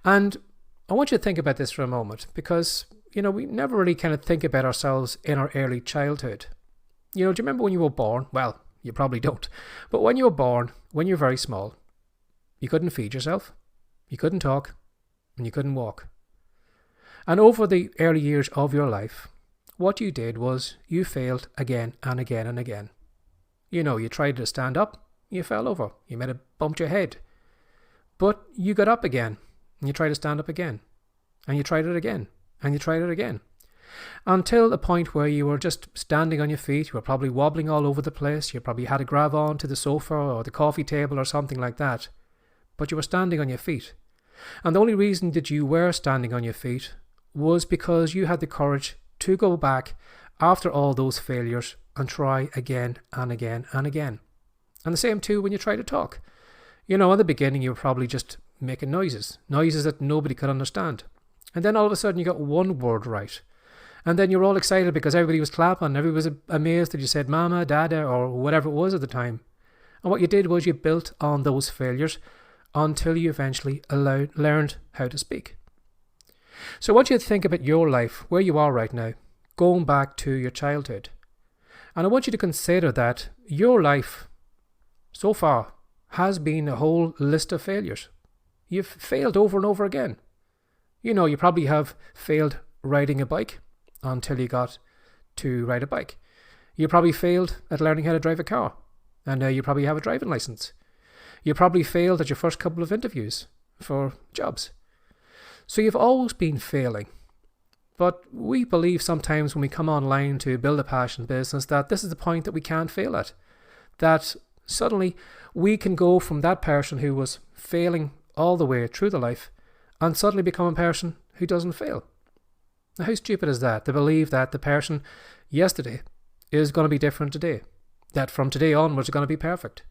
And I want you to think about this for a moment because, we never really kind of think about ourselves in our early childhood. Do you remember when you were born? Well, you probably don't. But when you were born, when you were very small, you couldn't feed yourself, you couldn't talk, and you couldn't walk. And over the early years of your life, what you did was you failed again and again and again. You tried to stand up, you fell over, you might have bumped your head. But you got up again, and you tried to stand up again, and you tried it again, and you tried it again. Until the point where you were just standing on your feet, you were probably wobbling all over the place, you probably had to grab on to the sofa or the coffee table or something like that. But you were standing on your feet. And the only reason that you were standing on your feet was because you had the courage to go back after all those failures and try again and again and again. And the same too when you try to talk. In the beginning you were probably just making noises that nobody could understand. And then all of a sudden you got one word right. And then you were all excited because everybody was clapping, everybody was amazed that you said mama, dada, or whatever it was at the time. And what you did was you built on those failures until you eventually learned how to speak. So I want you to think about your life, where you are right now, going back to your childhood. And I want you to consider that your life so far has been a whole list of failures. You've failed over and over again. You probably have failed riding a bike until you got to ride a bike. You probably failed at learning how to drive a car, and now you probably have a driving license. You probably failed at your first couple of interviews for jobs. So you've always been failing. But we believe sometimes when we come online to build a passion business that this is the point that we can't fail at. That suddenly we can go from that person who was failing all the way through the life and suddenly become a person who doesn't fail. Now, how stupid is that? To believe that the person yesterday is going to be different today. That from today onwards is going to be perfect.